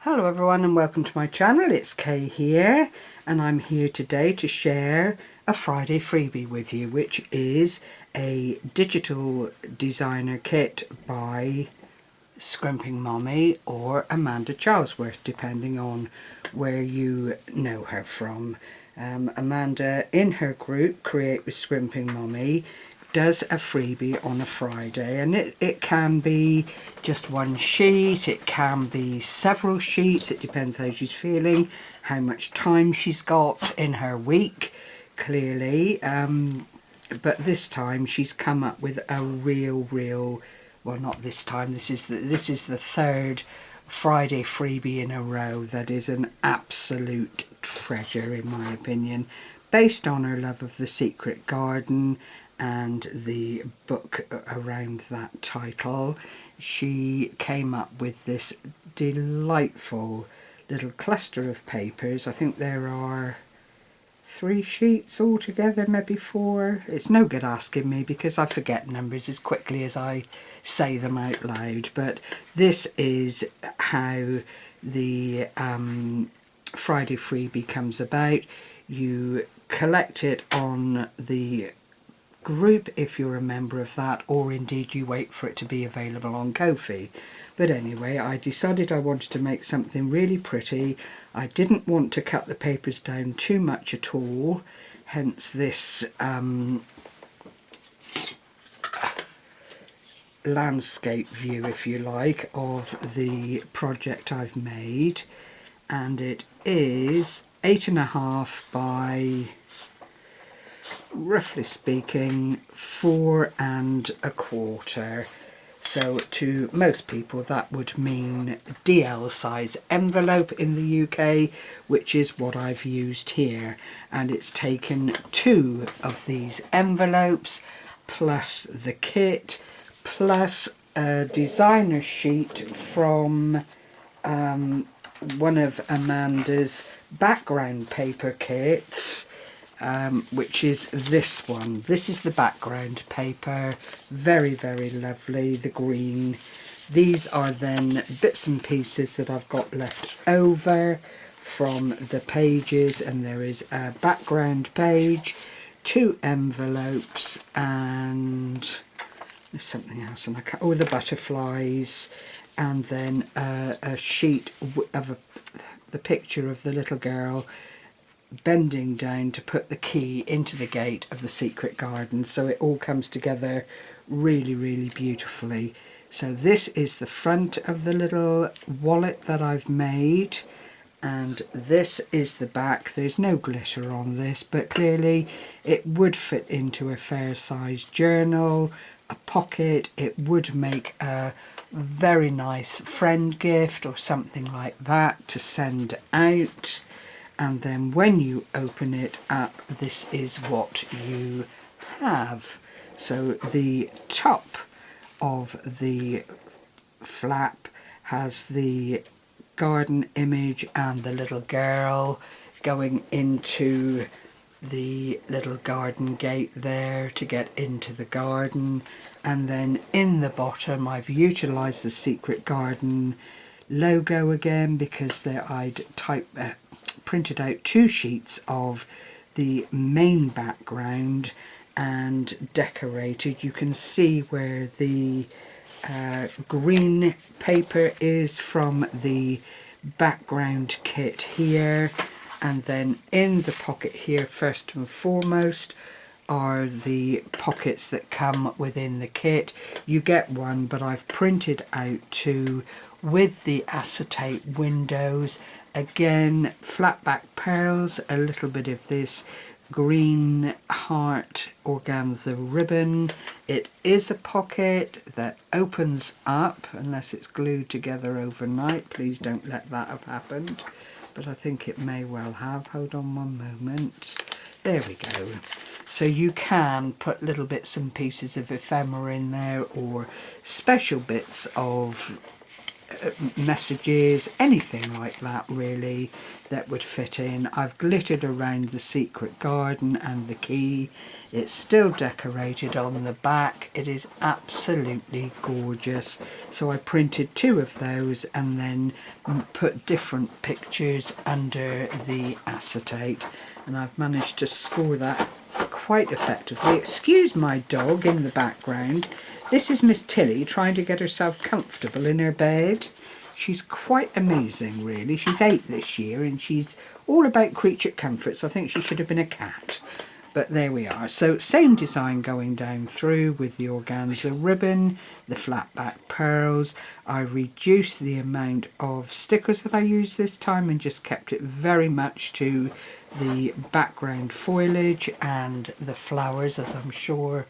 Hello everyone and welcome to my channel. It's Kay here and I'm here today to share a Friday freebie with you, which is a digital designer kit by Scrimpingmommy or Amanda Charlesworth, depending on where you know her from. Amanda, in her group Create with Scrimpingmommy, does a freebie on a Friday, and it can be just one sheet, it can be several sheets, it depends how she's feeling, how much time she's got in her week, clearly, but this time she's come up with a real, well, not this time, this is the third Friday freebie in a row that is an absolute treasure in my opinion, based on her love of The Secret Garden and the book around that title. She came up with this delightful little cluster of papers. I think there are 3 sheets altogether, maybe 4. It's no good asking me because I forget numbers as quickly as I say them out loud, but this is how the Friday freebie comes about. You collect it on the group if you're a member of that, or indeed you wait for it to be available on Ko-fi. But anyway, I decided I wanted to make something really pretty. I didn't want to cut the papers down too much at all, hence this landscape view, if you like, of the project I've made. And it is 8.5 by, roughly speaking, 4 1/4. So to most people that would mean DL size envelope in the UK, which is what I've used here. And it's taken 2 of these envelopes plus the kit plus a designer sheet from one of Amanda's background paper kits, which is this one. This is the background paper, very lovely, the green. These are then bits and pieces that I've got left over from the pages, and there is a background page, 2 envelopes, and there's something else, and the butterflies, and then a sheet of the picture of the little girl bending down to put the key into the gate of the secret garden. So it all comes together really beautifully. So this is the front of the little wallet that I've made, and this is the back. There's no glitter on this, but clearly it would fit into a fair sized journal, a pocket. It would make a very nice friend gift or something like that to send out. And then when you open it up, this is what you have. So the top of the flap has the garden image and the little girl going into the little garden gate there to get into the garden. And then in the bottom I've utilised the Secret Garden logo again, because there I'd printed out 2 sheets of the main background and decorated. You can see where the green paper is from the background kit here, and then in the pocket here, first and foremost, are the pockets that come within the kit. You get one, but I've printed out 2 with the acetate windows. Again, flat back pearls, a little bit of this green heart organza ribbon. It is a pocket that opens up, unless it's glued together overnight. Please don't let that have happened, but I think it may well have. Hold on one moment. There we go. So you can put little bits and pieces of ephemera in there, or special bits of messages, anything like that really that would fit in. I've glittered around the secret garden and the key. It's still decorated on the back. It is absolutely gorgeous. So I printed 2 of those and then put different pictures under the acetate, and I've managed to score that quite effectively. Excuse my dog in the background. This is Miss Tilly trying to get herself comfortable in her bed. She's quite amazing really. She's 8 this year and she's all about creature comforts. I think she should have been a cat. But there we are. So same design going down through with the organza ribbon, the flat back pearls. I reduced the amount of stickers that I used this time and just kept it very much to the background foliage and the flowers, as I'm sure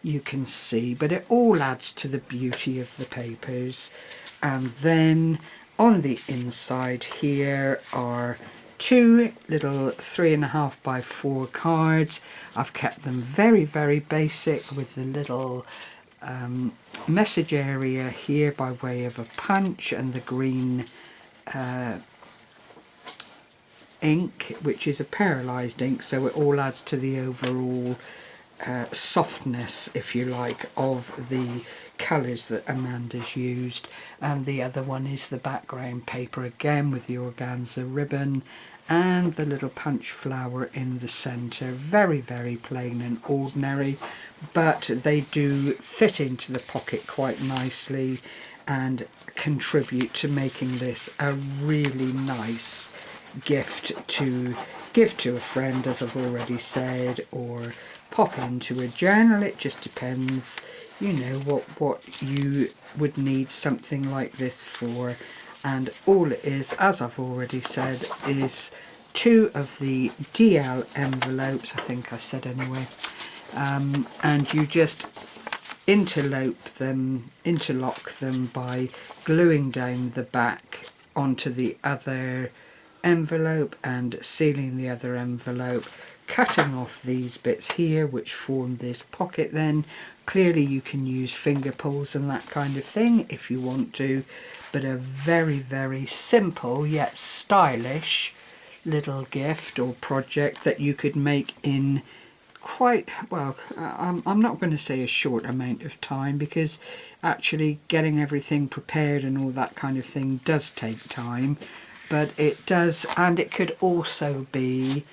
you can see. But it all adds to the beauty of the papers. And then on the inside here are 2 little 3.5 by 4 cards. I've kept them very, very basic with the little message area here by way of a punch and the green ink, which is a paralysed ink, so it all adds to the overall softness, if you like, of the colours that Amanda's used. And the other one is the background paper again with the organza ribbon and the little punch flower in the centre. Very, very plain and ordinary, but they do fit into the pocket quite nicely and contribute to making this a really nice gift to give to a friend, as I've already said, or pop into a journal. It just depends, you know, what you would need something like this for. And all it is, as I've already said, is 2 of the DL envelopes, I think I said anyway, and you just interlock them by gluing down the back onto the other envelope and sealing the other envelope, cutting off these bits here which form this pocket. Then clearly you can use finger pulls and that kind of thing if you want to, but a very, very simple yet stylish little gift or project that you could make in quite, well, I'm not going to say a short amount of time, because actually getting everything prepared and all that kind of thing does take time, but it does. And it could also be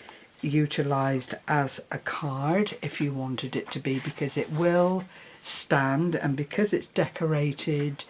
utilised as a card if you wanted it to be, because it will stand, and because it's decorated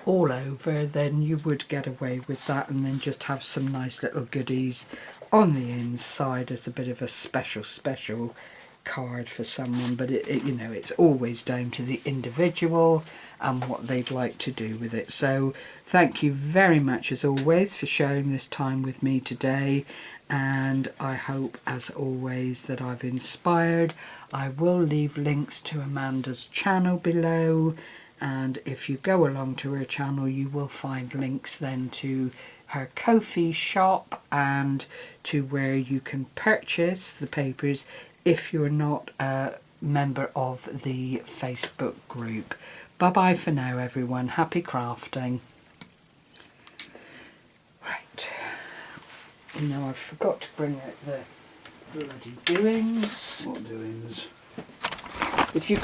all over, then you would get away with that, and then just have some nice little goodies on the inside as a bit of a special card for someone. But it you know, it's always down to the individual and what they'd like to do with it. So thank you very much as always for sharing this time with me today, and I hope as always that I've inspired. I will leave links to Amanda's channel below, and if you go along to her channel you will find links then to her Ko-fi shop and to where you can purchase the papers if you're not a member of the Facebook group. Bye bye for now everyone, happy crafting. Right, now I forgot to bring out the bloody doings. What doings? If you